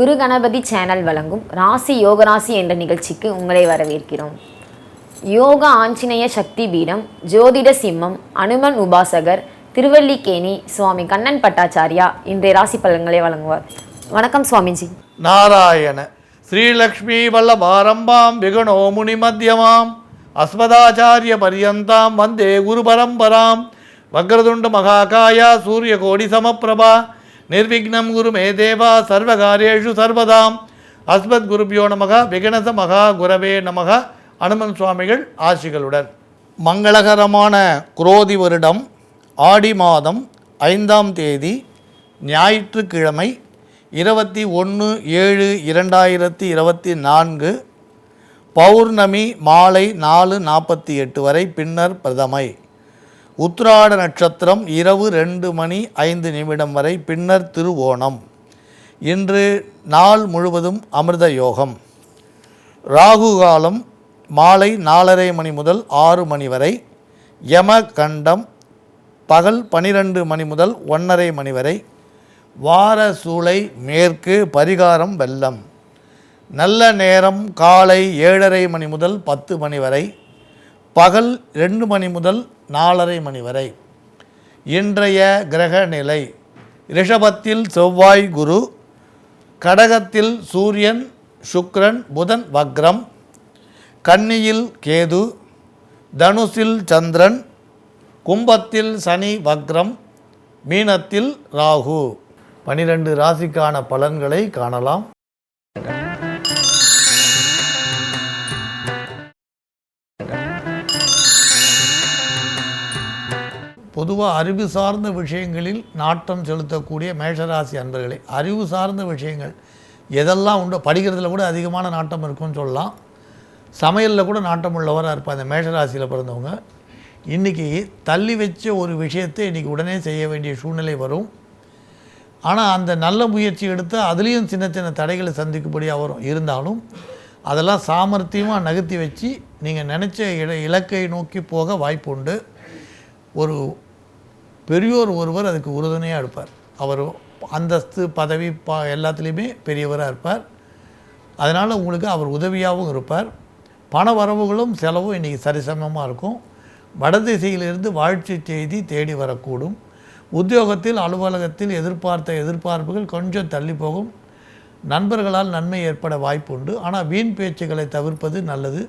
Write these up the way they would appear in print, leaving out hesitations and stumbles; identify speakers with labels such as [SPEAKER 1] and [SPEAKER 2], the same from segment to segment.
[SPEAKER 1] குரு Ganapathi channel வழங்கும் ராசி யோகராசி என்ற நிகழ்ச்சிக்கு உங்களை வரவேற்கிறோம். யோக ஆஞ்சநேய சக்தி பீடம், ஜோதிட சிம்மம், அனுமன் உபாசகர், திருவல்லிக்கேணி சுவாமி கண்ணன் பட்டாச்சாரியா இன்றைய ராசி பலன்களை வழங்குவார். வணக்கம் சுவாமிஜி.
[SPEAKER 2] நாராயண ஸ்ரீலக்ஷ்மி வல்லபாரம்பாம் விகணோ முனி மத்தியமாம் அஸ்மதாச்சாரிய பரியந்தாம் வந்தே குரு பரம்பராம். வக்ரதுண்ட மகாகாயா சூரிய கோடி சமப்பிரபா நிர்விக்னம் குரு மே தேவா சர்வகாரியேஷு சர்வதாம். அஸ்மத் குருபியோ நமக விகணச மகா குரவே நமக. அனுமன் சுவாமிகள் ஆசிகளுடன். மங்களகரமான குரோதி வருடம் ஆடி மாதம் 5ஆம் தேதி ஞாயிற்றுக்கிழமை 21/7/2024 பௌர்ணமி மாலை 4:48 வரை, பின்னர் பிரதமை. உத்திராட நட்சத்திரம் இரவு 2:05 வரை, பின்னர் திருவோணம். இன்று நாள் முழுவதும் அமிர்த யோகம். ராகு காலம் மாலை 4:30 முதல் 6 வரை. யம கண்டம் பகல் 12 முதல் 1:30 வரை. வார சூளை மேற்கு, பரிகாரம் வெள்ளம். நல்ல நேரம் காலை 7:30 முதல் 10 வரை. பகல் 2 முதல் 4:30 வரை. இன்றைய கிரக நிலை: ரிஷபத்தில் செவ்வாய் குரு, கடகத்தில் சூரியன் சுக்கிரன் புதன் வக்ரம், கன்னியில் கேது, தனுசில் சந்திரன், கும்பத்தில் சனி வக்ரம், மீனத்தில் ராகு. 12 ராசிக்கான பலன்களை காணலாம். பொதுவாக அறிவு சார்ந்த விஷயங்களில் நாட்டம் செலுத்தக்கூடிய மேஷராசி அன்பர்களே, அறிவு சார்ந்த விஷயங்கள் எதெல்லாம் உண்டோ, படிக்கிறதுல கூட அதிகமான நாட்டம் இருக்கும்னு சொல்லலாம். சமையலில் கூட நாட்டம் உள்ளவராக இருப்பார் இந்த மேஷராசியில் பிறந்தவங்க. இன்றைக்கி தள்ளி வச்ச ஒரு விஷயத்தை இன்றைக்கி உடனே செய்ய வேண்டிய சூழ்நிலை வரும். ஆனால் அந்த நல்ல முயற்சி எடுத்து அதுலேயும் சின்ன சின்ன தடைகளை சந்திக்கும்படியாக வரும். இருந்தாலும் அதெல்லாம் சாமர்த்தியமாக நகர்த்தி வச்சு நீங்கள் நினச்ச இலக்கை நோக்கி போக வாய்ப்பு உண்டு. ஒரு பெரியோர் ஒருவர் அதுக்கு உறுதுணையாக இருப்பார். அவர் அந்தஸ்து பதவி எல்லாத்துலேயுமே பெரியவராக இருப்பார். அதனால் உங்களுக்கு அவர் உதவியாகவும் இருப்பார். பண வரவுகளும் செலவும் இன்றைக்கி சரிசமமாக இருக்கும். வடதிசையிலிருந்து வாழ்ச்சி செய்தி தேடி வரக்கூடும். உத்தியோகத்தில் அலுவலகத்தில் எதிர்பார்த்த எதிர்பார்ப்புகள் கொஞ்சம் தள்ளி போகும். நண்பர்களால் நன்மை ஏற்பட வாய்ப்பு உண்டு. ஆனால் வீண் பேச்சுக்களை தவிர்ப்பது நல்லது.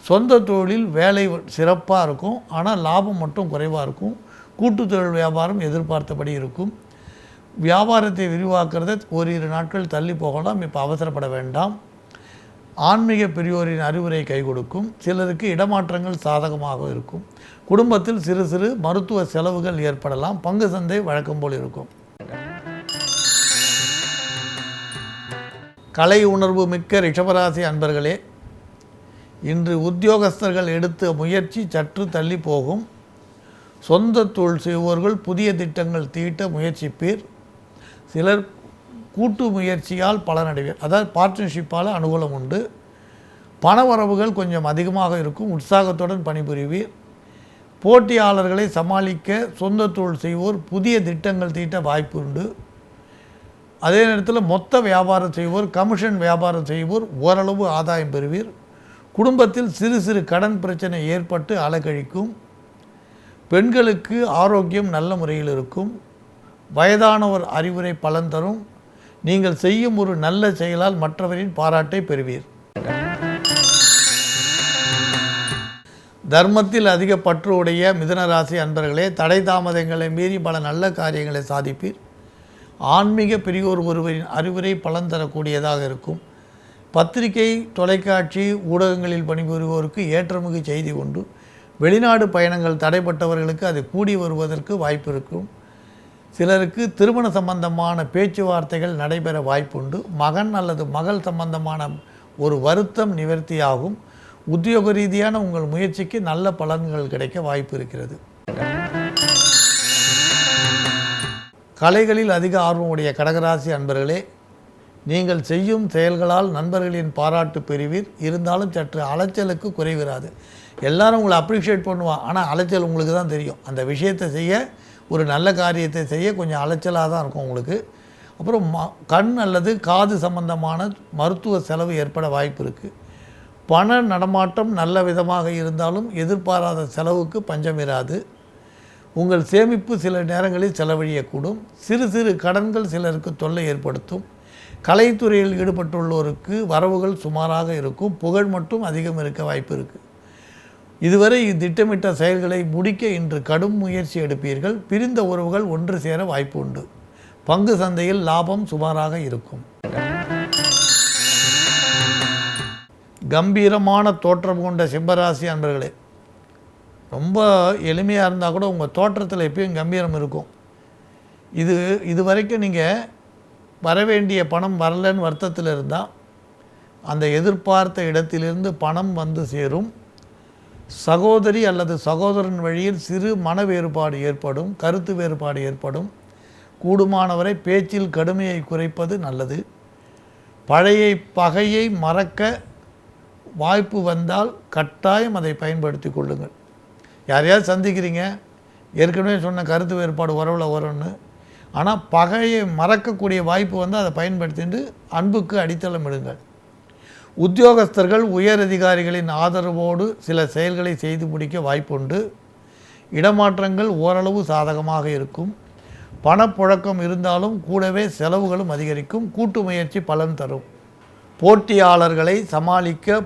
[SPEAKER 2] சொந்த தொழில் வேலை சிறப்பாக இருக்கும். ஆனால் லாபம் மட்டும் குறைவாக இருக்கும். கூட்டு தொழில் வியாபாரம் எதிர்பார்த்தபடி இருக்கும். வியாபாரத்தை விரிவாக்குறத ஓரிரு நாட்கள் தள்ளி போகலாம். இப்போ அவசரப்பட வேண்டாம். ஆன்மீக பெரியோரின் அறிவுரை கை கொடுக்கும். சிலருக்கு இடமாற்றங்கள் சாதகமாக இருக்கும். குடும்பத்தில் சிறு சிறு மருத்துவ செலவுகள் ஏற்படலாம். பங்கு சந்தை வழக்கம் போல் இருக்கும். கலை உணர்வு மிக்க ரிஷபராசி அன்பர்களே, இன்று உத்தியோகஸ்தர்கள் எடுத்த முயற்சி சற்று தள்ளி போகும். சொந்த தொழில் செய்வோர்கள் புதிய திட்டங்கள் தீட்ட முயற்சிப்பீர். சிலர் கூட்டு முயற்சியால் பலனடைவீர். அதாவது பார்ட்னர்ஷிப்பால் அனுகூலம் உண்டு. பண வரவுகள் கொஞ்சம் அதிகமாக இருக்கும். உற்சாகத்துடன் பணிபுரிவீர். போட்டியாளர்களை சமாளிக்க சொந்த தொழில் செய்வோர் புதிய திட்டங்கள் தீட்ட வாய்ப்பு உண்டு. அதே நேரத்தில் மொத்த வியாபாரம் செய்வோர், கமிஷன் வியாபாரம் செய்வோர் ஓரளவு ஆதாயம் பெறுவீர். குடும்பத்தில் சிறு சிறு கடன் பிரச்சனை ஏற்பட்டு அலக்கழிக்கும். பெண்களுக்கு ஆரோக்கியம் நல்ல முறையில் இருக்கும். வயதானவர் அறிவுரை பலன் தரும். நீங்கள் செய்யும் ஒரு நல்ல செயலால் மற்றவரின் பாராட்டை பெறுவீர். தர்மத்தில் அதிக பற்று உடைய மிதுனராசி அன்பர்களே, தடை தாமதங்களை மீறி பல நல்ல காரியங்களை சாதிப்பீர். ஆன்மீக பெரியோர் ஒருவரின் அறிவுரை பலன் தரக்கூடியதாக இருக்கும். பத்திரிகை, தொலைக்காட்சி, ஊடகங்களில் பணிபுரிவோருக்கு ஏற்றமிகு செய்தி உண்டு. வெளிநாடு பயணங்கள் தடைப்பட்டவர்களுக்கு அது கூடி வருவதற்கு வாய்ப்பு இருக்கும். சிலருக்கு திருமண சம்பந்தமான பேச்சுவார்த்தைகள் நடைபெற வாய்ப்புண்டு. மகன் அல்லது மகள் சம்பந்தமான ஒரு வருத்தம் நிவர்த்தியாகும். உத்தியோக ரீதியான உங்கள் முயற்சிக்கு நல்ல பலன்கள் கிடைக்க வாய்ப்பு இருக்கிறது. கலைகளில் அதிக ஆர்வமுடைய கடகராசி அன்பர்களே, நீங்கள் செய்யும் செயல்களால் நண்பர்களின் பாராட்டு பெறுவீர். இருந்தாலும் சற்று அலைச்சலுக்கு குறைவிராது. எல்லாரும் உங்களை அப்ரிஷியேட் பண்ணுவான். ஆனால் அலைச்சல் உங்களுக்கு தான் தெரியும். அந்த விஷயத்தை செய்ய, ஒரு நல்ல காரியத்தை செய்ய கொஞ்சம் அலைச்சலாக தான் இருக்கும் உங்களுக்கு. அப்புறம் கண் அல்லது காது சம்பந்தமான மருத்துவ செலவு ஏற்பட வாய்ப்பு இருக்குது. பண நடமாட்டம் நல்ல விதமாக இருந்தாலும் எதிர்பாராத செலவுக்கு பஞ்சம் இராது. உங்கள் சேமிப்பு சில நேரங்களில் செலவழியக்கூடும். சிறு சிறு கடன்கள் சிலருக்கு தொல்லை ஏற்படுத்தும். கலைத்துறையில் ஈடுபட்டுள்ளோருக்கு வரவுகள் சுமாராக இருக்கும். புகழ் மட்டும் அதிகம் இருக்க வாய்ப்பு இருக்குது. இதுவரை திட்டமிட்ட செயல்களை முடிக்க இன்று கடும் முயற்சி எடுப்பீர்கள். பிரிந்த உறவுகள் ஒன்று சேர வாய்ப்பு உண்டு. பங்கு சந்தையில் லாபம் சுமாராக இருக்கும். கம்பீரமான தோற்றம் கொண்ட சிம்மராசி அன்பர்களே, ரொம்ப எளிமையாக இருந்தால் கூட உங்கள் தோற்றத்தில் எப்பயும் கம்பீரம் இருக்கும். இது வரைக்கும் நீங்கள் வரவேண்டிய பணம் வரலன்னு வருத்தத்தில் இருந்தால் அந்த எதிர்பார்த்த இடத்திலிருந்து பணம் வந்து சேரும். சகோதரி அல்லது சகோதரன் வழியில் சிறு மன வேறுபாடு ஏற்படும், கருத்து வேறுபாடு ஏற்படும். கூடுமானவரை பேச்சில் கடுமையை குறைப்பது நல்லது. பழைய பகையை மறக்க வாய்ப்பு வந்தால் கட்டாயம் அதை பயன்படுத்தி கொள்ளுங்கள். யாரையாவது சந்திக்கிறீங்க, ஏற்கனவே சொன்ன கருத்து வேறுபாடு உறவில் வரும்னு, ஆனால் பகையை மறக்கக்கூடிய வாய்ப்பு வந்து அதை பயன்படுத்திட்டு அன்புக்கு அடித்தளம் இடுங்கள். உத்தியோகஸ்தர்கள் உயர் அதிகாரிகளின் ஆதரவோடு சில செயல்களை செய்து முடிக்க வாய்ப்புண்டு. இடமாற்றங்கள் ஓரளவு சாதகமாக இருக்கும். பணப்புழக்கம் இருந்தாலும் கூடவே செலவுகளும் அதிகரிக்கும். கூட்டு முயற்சி பலன் தரும். போட்டியாளர்களை சமாளிக்க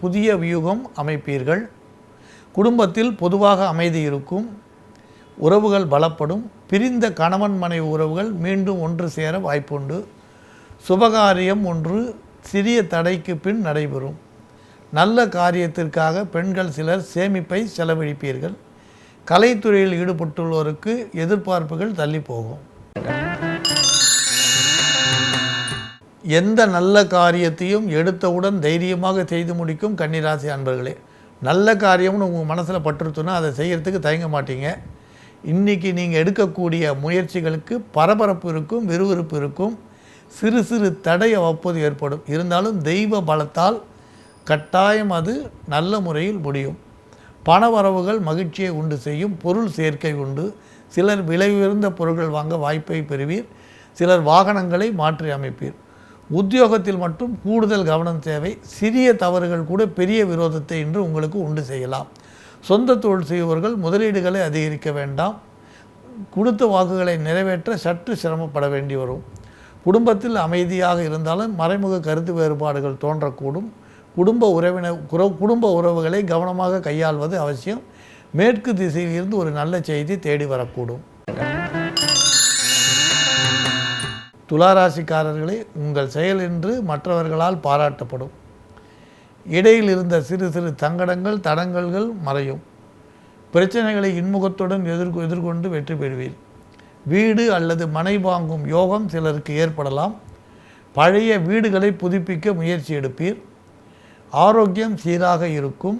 [SPEAKER 2] புதிய வியூகம் அமைப்பீர்கள். குடும்பத்தில் பொதுவாக அமைதி இருக்கும். உறவுகள் பலப்படும். பிரிந்த கணவன் மனைவி உறவுகள் மீண்டும் ஒன்று சேர வாய்ப்புண்டு. சுபகாரியம் ஒன்று சிறிய தடைக்கு பின் நடைபெறும். நல்ல காரியத்திற்காக பெண்கள் சிலர் சேமிப்பை செலவழிப்பீர்கள். கலைத்துறையில் ஈடுபட்டுள்ளோருக்கு எதிர்பார்ப்புகள் தள்ளி போகும். எந்த நல்ல காரியத்தையும் எடுத்தவுடன் தைரியமாக செய்து முடிக்கும் கன்னிராசி அன்பர்களே. நல்ல காரியம்னு உங்கள் மனசில் பட்டுருச்சுன்னா அதை செய்கிறதுக்கு தயங்க மாட்டீங்க. இன்றைக்கி நீங்கள் எடுக்கக்கூடிய முயற்சிகளுக்கு பரபரப்பு இருக்கும், விறுவிறுப்பு இருக்கும். சிறு சிறு தடை அவ்வப்போது ஏற்படும். இருந்தாலும் தெய்வ பலத்தால் கட்டாயம் அது நல்ல முறையில் முடியும். பண வரவுகள் மகிழ்ச்சியை உண்டு செய்யும். பொருள் சேர்க்கை உண்டு. சிலர் விலை உயர்ந்த பொருட்கள் வாங்க வாய்ப்பை பெறுவீர். சிலர் வாகனங்களை மாற்றி அமைப்பீர். உத்தியோகத்தில் மட்டும் கூடுதல் கவனம் தேவை. சிறிய தவறுகள் கூட பெரிய விரோதத்தை இன்று உங்களுக்கு உண்டு செய்யலாம். சொந்த தொழில் செய்பவர்கள் முதலீடுகளை அதிகரிக்க வேண்டாம். கொடுத்த வாக்குகளை நிறைவேற்ற சற்று சிரமப்பட வேண்டி வரும். குடும்பத்தில் அமைதியாக இருந்தாலும் மறைமுக கருத்து வேறுபாடுகள் தோன்றக்கூடும். குடும்ப உறவுகளை கவனமாக கையாள்வது அவசியம். மேற்கு திசையில் இருந்து ஒரு நல்ல செய்தி தேடி வரக்கூடும். துளாராசிக்காரர்களே, உங்கள் செயல் என்று மற்றவர்களால் பாராட்டப்படும். இடையில் இருந்த சிறு சிறு தடங்கல்கள் மறையும். பிரச்சனைகளை இன்முகத்துடன் எதிர்கொண்டு வெற்றி பெறுவீர். வீடு அல்லது மனை வாங்கும் யோகம் சிலருக்கு ஏற்படலாம். பழைய வீடுகளை புதுப்பிக்க முயற்சி எடுப்பீர். ஆரோக்கியம் சீராக இருக்கும்.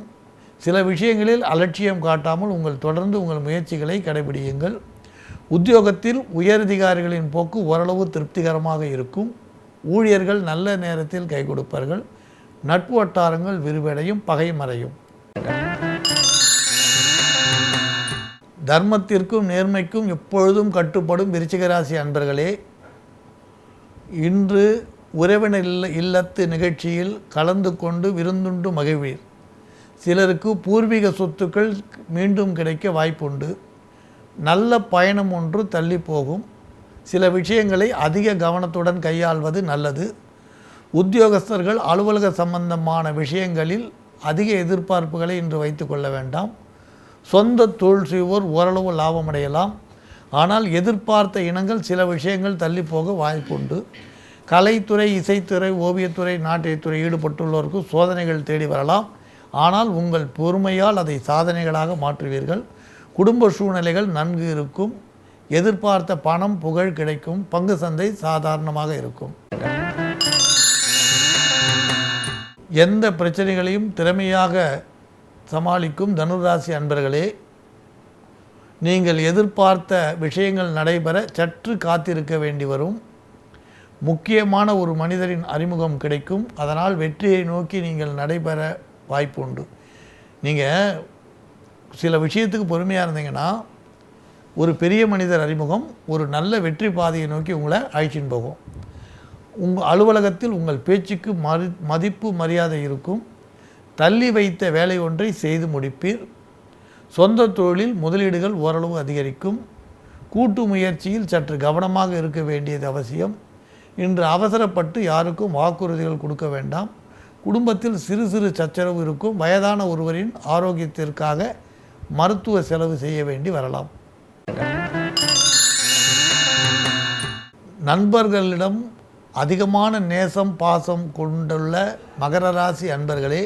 [SPEAKER 2] சில விஷயங்களில் அலட்சியம் காட்டாமல் தொடர்ந்து உங்கள் முயற்சிகளை கடைபிடியுங்கள். உத்தியோகத்தில் உயரதிகாரிகளின் போக்கு ஓரளவு திருப்திகரமாக இருக்கும். ஊழியர்கள் நல்ல நேரத்தில் கை கொடுப்பார்கள். நட்பு வட்டாரங்கள் விரிவடையும். பகை மறையும். தர்மத்திற்கும் நேர்மைக்கும் எப்பொழுதும் கட்டுப்படும் விருச்சிகராசி அன்பர்களே, இன்று உறவினர் இல்லத்து நிகழ்ச்சியில் கலந்து கொண்டு விருந்துண்டு மகிழ்வீர். சிலருக்கு பூர்வீக சொத்துக்கள் மீண்டும் கிடைக்க வாய்ப்புண்டு. நல்ல பயணம் ஒன்று தள்ளி போகும். சில விஷயங்களை அதிக கவனத்துடன் கையாள்வது நல்லது. உத்தியோகஸ்தர்கள் அலுவலக சம்பந்தமான விஷயங்களில் அதிக எதிர்பார்ப்புகளை இன்று வைத்து கொள்ள வேண்டாம். சொந்த தொழில் செய்வோர் ஓரளவு லாபமடையலாம். ஆனால் எதிர்பார்த்த இனங்கள் சில விஷயங்கள் தள்ளி போக வாய்ப்புண்டு. கலைத்துறை, இசைத்துறை, ஓவியத்துறை, நாட்டியத்துறை ஈடுபட்டுள்ளோருக்கு சோதனைகள் தேடி வரலாம். ஆனால் உங்கள் பொறுமையால் அதை சாதனைகளாக மாற்றுவீர்கள். குடும்ப சூழ்நிலைகள் நன்கு இருக்கும். எதிர்பார்த்த பணம், புகழ் கிடைக்கும். பங்கு சந்தை சாதாரணமாக இருக்கும். எந்த பிரச்சனைகளையும் திறமையாக சமாளிக்கும் தனுராசி அன்பர்களே, நீங்கள் எதிர்பார்த்த விஷயங்கள் நடைபெற சற்று காத்திருக்க வேண்டி வரும். முக்கியமான ஒரு மனிதரின் அறிமுகம் கிடைக்கும். அதனால் வெற்றியை நோக்கி நீங்கள் நடைபெற வாய்ப்பு உண்டு. நீங்கள் சில விஷயத்துக்கு பொறுமையாக இருந்தீங்கன்னா ஒரு பெரிய மனிதர் அறிமுகம் ஒரு நல்ல வெற்றி பாதையை நோக்கி உங்களை அழைச்சின்னு போகும். உங்கள் அலுவலகத்தில் உங்கள் பேச்சுக்கு மதிப்பு மரியாதை இருக்கும். தள்ளி வைத்த வேலை ஒன்றை செய்து முடிப்பீர். சொந்த தொழிலில் முதலீடுகள் ஓரளவு அதிகரிக்கும். கூட்டு முயற்சியில் சற்று கவனமாக இருக்க வேண்டியது அவசியம். இன்று அவசரப்பட்டு யாருக்கும் வாக்குறுதிகள் கொடுக்க வேண்டாம். குடும்பத்தில் சிறு சிறு சச்சரவு இருக்கும். வயதான ஒருவரின் ஆரோக்கியத்திற்காக மருத்துவ செலவு செய்ய வேண்டி வரலாம். நண்பர்களிடம் அதிகமான நேசம் பாசம் கொண்டுள்ள மகர ராசி அன்பர்களே,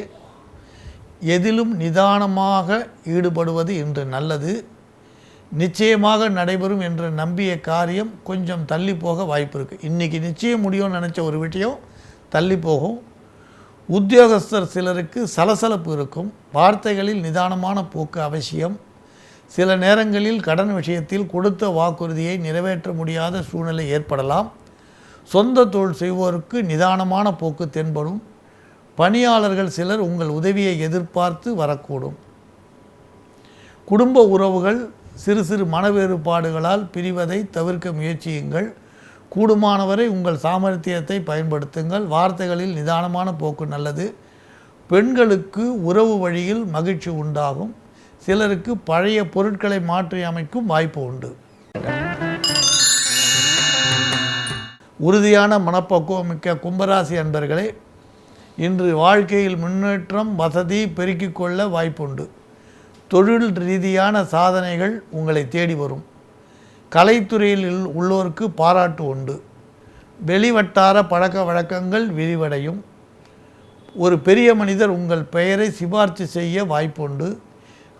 [SPEAKER 2] எதிலும் நிதானமாக ஈடுபடுவது இன்று நல்லது. நிச்சயமாக நடைபெறும் என்று நம்பிய காரியம் கொஞ்சம் தள்ளி போக வாய்ப்பு இருக்குது. இன்றைக்கி நிச்சயம் முடியும்னு நினச்ச ஒரு விஷயம் தள்ளி போகும். உத்தியோகஸ்தர் சிலருக்கு சலசலப்பு இருக்கும். வார்த்தைகளில் நிதானமான போக்கு அவசியம். சில நேரங்களில் கடன் விஷயத்தில் கொடுத்த வாக்குறுதியை நிறைவேற்ற முடியாத சூழ்நிலை ஏற்படலாம். சொந்த தொழில் செய்வோருக்கு நிதானமான போக்கு தென்படும். பணியாளர்கள் சிலர் உங்கள் உதவியை எதிர்பார்த்து வரக்கூடும். குடும்ப உறவுகள் சிறு சிறு மன வேறுபாடுகளால் பிரிவதை தவிர்க்க முயற்சியுங்கள். கூடுமானவரை உங்கள் சாமர்த்தியத்தை பயன்படுத்துங்கள். வார்த்தைகளில் நிதானமான போக்கு நல்லது. பெண்களுக்கு உறவு வழியில் மகிழ்ச்சி உண்டாகும். சிலருக்கு பழைய பொருட்களை மாற்றி அமைக்கும் வாய்ப்பு உண்டு. உறுதியான மனப்பக்குவம் மிக்க கும்பராசி அன்பர்களே, இன்று வாழ்க்கையில் முன்னேற்றம் வசதி பெருக்கிக் கொள்ள வாய்ப்புண்டு. தொழில் ரீதியான சாதனைகள் உங்களை தேடி வரும். கலைத்துறையில் உள்ளோருக்கு பாராட்டு உண்டு. வெளிவட்டார பழக்க வழக்கங்கள் விரிவடையும். ஒரு பெரிய மனிதர் உங்கள் பெயரை சிபார்த்து செய்ய வாய்ப்புண்டு.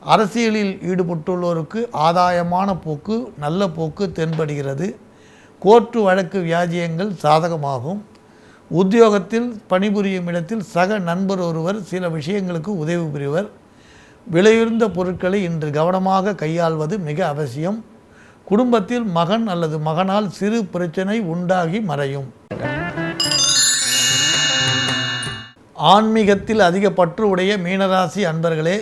[SPEAKER 2] அரசியலில் ஈடுபட்டுள்ளோருக்கு ஆதாயமான போக்கு நல்ல போக்கு தென்படுகிறது. கோர்ட்டு வழக்கு வியாஜியங்கள் சாதகமாகும். உத்தியோகத்தில் பணிபுரியும் இடத்தில் சக நண்பர் ஒருவர் சில விஷயங்களுக்கு உதவி புரிவர். விலையுயர்ந்த பொருட்களை இன்று கவனமாக கையாள்வது மிக அவசியம். குடும்பத்தில் மகன் அல்லது மகனால் சிறு பிரச்சனை உண்டாகி மறையும். ஆன்மீகத்தில் அதிக பற்று உடைய மீனராசி அன்பர்களே,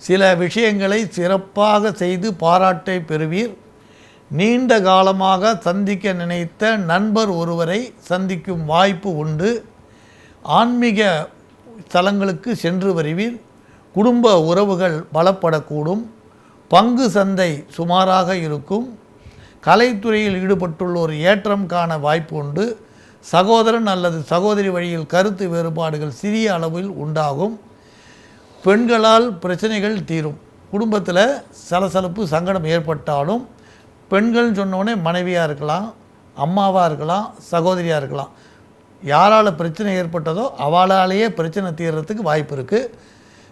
[SPEAKER 2] சில விஷயங்களை சிறப்பாக செய்து பாராட்டை பெறுவீர். நீண்ட காலமாக சந்திக்க நினைத்த நண்பர் ஒருவரை சந்திக்கும் வாய்ப்பு உண்டு. ஆன்மீக ஸ்தலங்களுக்கு சென்று வருவீர். குடும்ப உறவுகள் பலப்படக்கூடும். பங்கு சந்தை சுமாராக இருக்கும். கலைத்துறையில் ஈடுபட்டுள்ளோர் ஏற்றம் காண வாய்ப்பு உண்டு. சகோதரன் அல்லது சகோதரி வழியில் கருத்து வேறுபாடுகள் சிறிய அளவில் உண்டாகும். பெண்களால் பிரச்சனைகள் தீரும். குடும்பத்தில் சலசலப்பு சங்கடம் ஏற்பட்டாலும் பெண்கள் சொன்னோடனே மனைவியாக இருக்கலாம், அம்மாவாக இருக்கலாம், சகோதரியாக இருக்கலாம். யாரால் பிரச்சனை ஏற்பட்டதோ அவளாலேயே பிரச்சனை தீர்றதுக்கு வாய்ப்பு இருக்குது.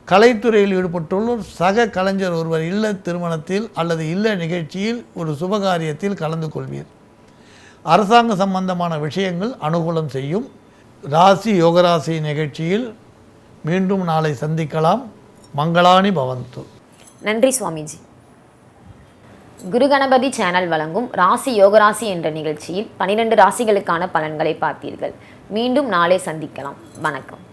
[SPEAKER 2] கலைத்துறையில் ஈடுபட்டுள்ளோர் சக கலைஞர் ஒருவர் இல்ல திருமணத்தில் அல்லது இல்ல நிகழ்ச்சியில் ஒரு சுபகாரியத்தில் கலந்து கொள்வீர். அரசாங்க சம்பந்தமான விஷயங்கள் அனுகூலம் செய்யும். ராசி யோகராசி நிகழ்ச்சியில் மீண்டும் நாளை சந்திக்கலாம். மங்களானி பவந்து.
[SPEAKER 1] நன்றி சுவாமிஜி. குரு கணபதி சேனல் வழங்கும் ராசி யோகராசி என்ற நிகழ்ச்சியில் 12 ராசிகளுக்கான பலன்களை பார்த்தீர்கள். மீண்டும் நாளை சந்திக்கலாம். வணக்கம்.